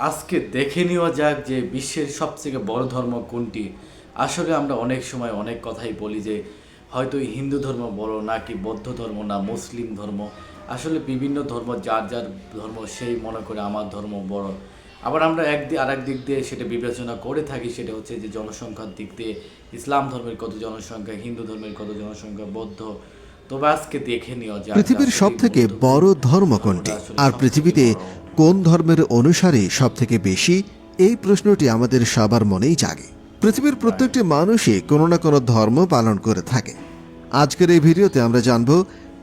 আজকে দেখে নেওয়া যাক যে বিশ্বের সবথেকে বড় ধর্ম কোনটি। আসলে আমরা অনেক সময় অনেক কথাই বলি যে হয়তো হিন্দু ধর্ম বড় নাকি বৌদ্ধ ধর্ম না মুসলিম ধর্ম। আসলে বিভিন্ন ধর্ম যার যার ধর্ম সেই মনে করে আমার ধর্ম বড়। আবার আমরা আর এক দিক দিয়ে সেটা বিবেচনা করে থাকি, সেটা হচ্ছে যে জনসংখ্যার দিক দিয়ে ইসলাম ধর্মের কত জনসংখ্যা, হিন্দু ধর্মের কত জনসংখ্যা, বৌদ্ধ। তবে আজকে দেখে নেওয়া যাক পৃথিবীর সবথেকে বড় ধর্ম কোনটি আর পৃথিবীতে কোন ধর্মের অনুসারী সবথেকে বেশি, এই প্রশ্নটি আমাদের সবার মনেই জাগে। পৃথিবীর প্রত্যেকটি মানুষই কোনো না কোনো ধর্ম পালন করে থাকে। আজকের এই ভিডিওতে আমরা জানব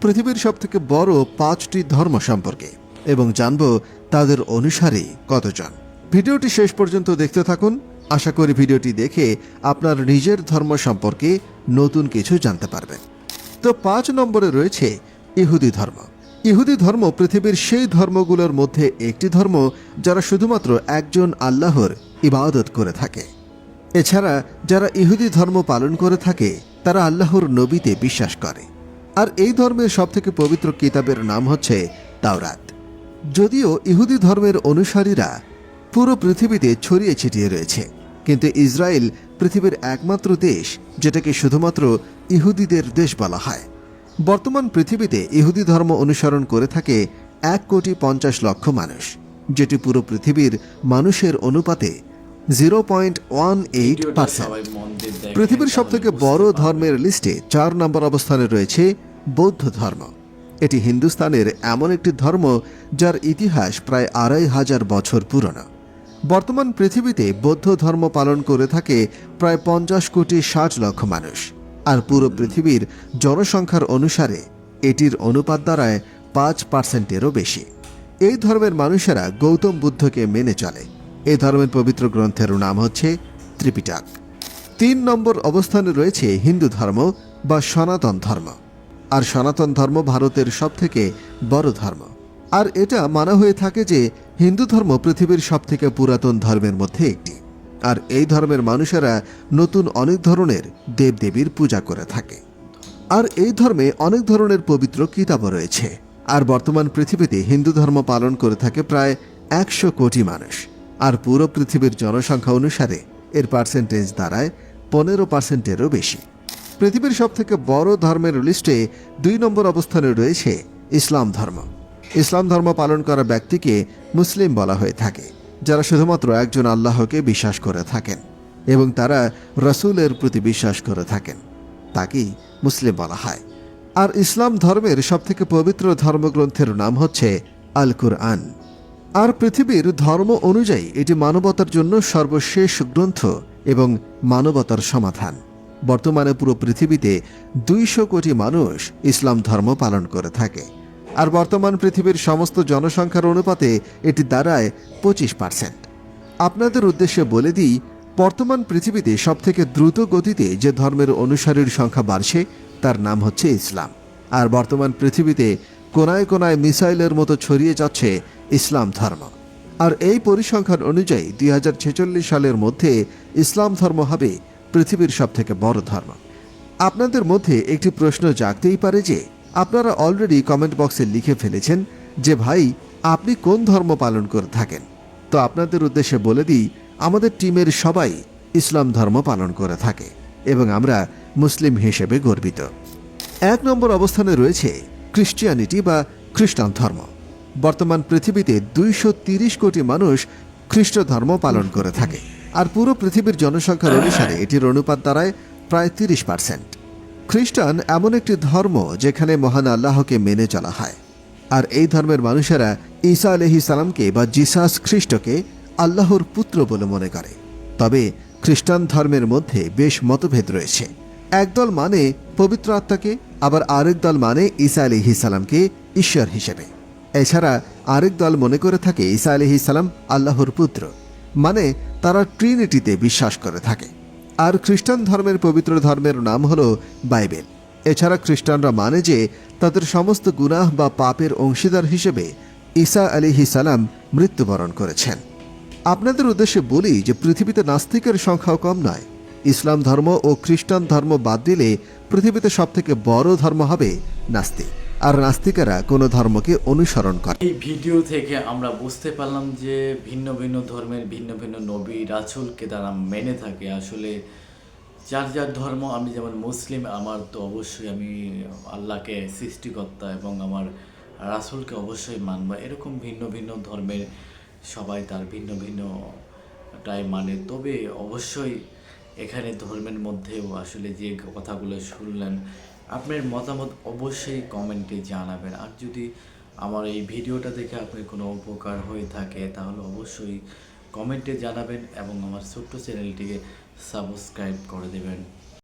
পৃথিবীর সবথেকে বড় 5টি ধর্ম সম্পর্কে এবং জানব তাদের অনুসারী কতজন। ভিডিওটি শেষ পর্যন্ত দেখতে থাকুন। আশা করি ভিডিওটি দেখে আপনার নিজের ধর্ম সম্পর্কে নতুন কিছু জানতে পারবেন। তো 5 নম্বরে রয়েছে ইহুদি ধর্ম। ইহুদি ধর্ম পৃথিবীর সেই ধর্মগুলোর মধ্যে একটি ধর্ম যারা শুধুমাত্র একজন আল্লাহর ইবাদত করে থাকে। এছাড়া যারা ইহুদি ধর্ম পালন করে থাকে তারা আল্লাহর নবীতে বিশ্বাস করে। আর এই ধর্মের সবথেকে পবিত্র কিতাবের নাম হচ্ছে তাওরাত। যদিও ইহুদি ধর্মের অনুসারীরা পুরো পৃথিবীতে ছড়িয়ে ছিটিয়ে রয়েছে, কিন্তু ইসরায়েল পৃথিবীর একমাত্র দেশ যেটাকে শুধুমাত্র ইহুদিদের দেশ বলা হয়। বর্তমান পৃথিবীতে ইহুদি ধর্ম অনুসরণ করে থাকে 1,50,00,000 মানুষ, যেটি পুরো পৃথিবীর মানুষের অনুপাতে 0.18%। পৃথিবীর সবথেকে বড় ধর্মের লিস্টে 4 নম্বর অবস্থানে রয়েছে বৌদ্ধ ধর্ম। এটি হিন্দুস্তানের এমন একটি ধর্ম যার ইতিহাস প্রায় 2,500 বছর পুরনো। বর্তমান পৃথিবীতে বৌদ্ধ ধর্ম পালন করে থাকে প্রায় 50,60,00,000 মানুষ, আর পুরো পৃথিবীর জনসংখ্যার অনুসারে এটির অনুপাত দাঁড়ায় 5%-এরও বেশি। এই ধর্মের মানুষেরা গৌতম বুদ্ধকে মেনে চলে। এই ধর্মের পবিত্র গ্রন্থের নাম হচ্ছে ত্রিপিটক। 3 নম্বর অবস্থানে রয়েছে হিন্দু ধর্ম বা সনাতন ধর্ম। আর সনাতন ধর্ম ভারতের সবথেকে বড় ধর্ম। আর এটা মানা হয়ে থাকে যে হিন্দু ধর্ম পৃথিবীর সবথেকে পুরাতন ধর্মের মধ্যে একটি। আর এই ধর্মের মানুষেরা নতুন অনেক ধরনের দেবদেবীর পূজা করে থাকে। আর এই ধর্মে অনেক ধরনের পবিত্র কিতাবও রয়েছে। আর বর্তমান পৃথিবীতে হিন্দু ধর্ম পালন করে থাকে প্রায় 100 কোটি মানুষ। আর পুরো পৃথিবীর জনসংখ্যা অনুসারে এর পার্সেন্টেজ দাঁড়ায় 15%-এরও বেশি। পৃথিবীর সবথেকে বড় ধর্মের লিস্টে 2 নম্বর অবস্থানে রয়েছে ইসলাম ধর্ম। ইসলাম ধর্ম পালন করা ব্যক্তিকে মুসলিম বলা হয়ে থাকে, যারা শুধুমাত্র একজন আল্লাহকে বিশ্বাস করে থাকেন এবং তারা রাসূলের প্রতি বিশ্বাস করে থাকেন, তাকেই মুসলিম বলা হয়। আর ইসলাম ধর্মের সবথেকে পবিত্র ধর্মগ্রন্থের নাম হচ্ছে আল কুরআন। আর পৃথিবীর ধর্ম অনুযায়ী এটি মানবতার জন্য সর্বশেষ গ্রন্থ এবং মানবতার সমাধান। বর্তমানে পুরো পৃথিবীতে 200 কোটি মানুষ ইসলাম ধর্ম পালন করে থাকে। আর বর্তমান পৃথিবীর সমস্ত জনসংখ্যার অনুপাতে এটি দাঁড়ায় 25%। আপনাদের উদ্দেশ্যে বলে দিই, বর্তমান পৃথিবীতে সবথেকে দ্রুত গতিতে যে ধর্মের অনুসারীর সংখ্যা বাড়ছে তার নাম হচ্ছে ইসলাম। আর বর্তমান পৃথিবীতে কোনায় কোনায় মিসাইলের মতো ছড়িয়ে যাচ্ছে ইসলাম ধর্ম। আর এই পরিসংখ্যান অনুযায়ী 2046 সালের মধ্যে ইসলাম ধর্ম হবে পৃথিবীর সবথেকে বড় ধর্ম। আপনাদের মধ্যে একটি প্রশ্ন জাগতেই পারে যে আপনারা অলরেডি কমেন্ট বক্সে লিখে ফেলেছেন যে ভাই আপনি কোন ধর্ম পালন করে থাকেন। তো আপনাদের উদ্দেশ্যে বলে দিই, আমাদের টিমের সবাই ইসলাম ধর্ম পালন করে থাকে এবং আমরা মুসলিম হিসেবে গর্বিত। 1 নম্বর অবস্থানে রয়েছে খ্রিস্টিয়ানিটি বা খ্রিস্টান ধর্ম। বর্তমান পৃথিবীতে 230 কোটি মানুষ খ্রিস্ট ধর্ম পালন করে থাকে। আর পুরো পৃথিবীর জনসংখ্যার অনুসারে এটির অনুপাত দাঁড়ায় প্রায় 30%। খ্রিস্টান এমন একটি ধর্ম যেখানে মহান আল্লাহকে মেনে চলা হয়। আর এই ধর্মের মানুষেরা ঈসা আলাইহিস সালামকে বা জিসাস খ্রিস্টকে আল্লাহর পুত্র বলে মনে করে। তবে খ্রিস্টান ধর্মের মধ্যে বেশ মতভেদ রয়েছে। একদল মানে পবিত্র আত্মাকে, আবার আরেক দল মানে ঈসা আলাইহিস সালামকে ঈশ্বর হিসেবে। এছাড়া আরেক দল মনে করে থাকে ঈসা আলাইহিস সালাম আল্লাহর পুত্র, মানে তারা ট্রিনিটিতে বিশ্বাস করে থাকে। আর খ্রিস্টান ধর্মের পবিত্র ধর্মের নাম হলো বাইবেল। এছাড়া খ্রিস্টানরা মানে যে তাদের সমস্ত গুনাহ বা পাপের অংশীদার হিসেবে ঈসা আলাইহিস সালাম মৃত্যুবরণ করেছেন। আপনাদের উদ্দেশ্যে বলি যে পৃথিবীতে নাস্তিকের সংখ্যাও কম নয়। ইসলাম ধর্ম ও খ্রিস্টান ধর্ম বাদ দিলে পৃথিবীতে সবথেকে বড় ধর্ম হবে নাস্তিক। আর নাস্তিকেরা কোনো ধর্মকে অনুসরণ করে। এই ভিডিও থেকে আমরা বুঝতে পারলাম যে ভিন্ন ভিন্ন ধর্মের ভিন্ন ভিন্ন নবী রাসূলকে তারা মেনে থাকে। আসলে যার যার ধর্ম, আমি যেমন মুসলিম, আমার তো অবশ্যই আমি আল্লাহকে সৃষ্টিকর্তা এবং আমার রাসূলকে অবশ্যই মানব। এরকম ভিন্ন ভিন্ন ধর্মের সবাই তার ভিন্ন ভিন্নটাই মানে। তবে অবশ্যই এখানে ধর্মের মধ্যেও আসলে যে কথাগুলো শুনলেন, আপনার মতামত অবশ্যই কমেন্টে জানাবেন। আর যদি আমার এই ভিডিওটা দেখে আপনার কোনো উপকার হয়ে থাকে তাহলে অবশ্যই কমেন্টে জানাবেন এবং আমার ছোট্ট চ্যানেলটিকে সাবস্ক্রাইব করে দেবেন।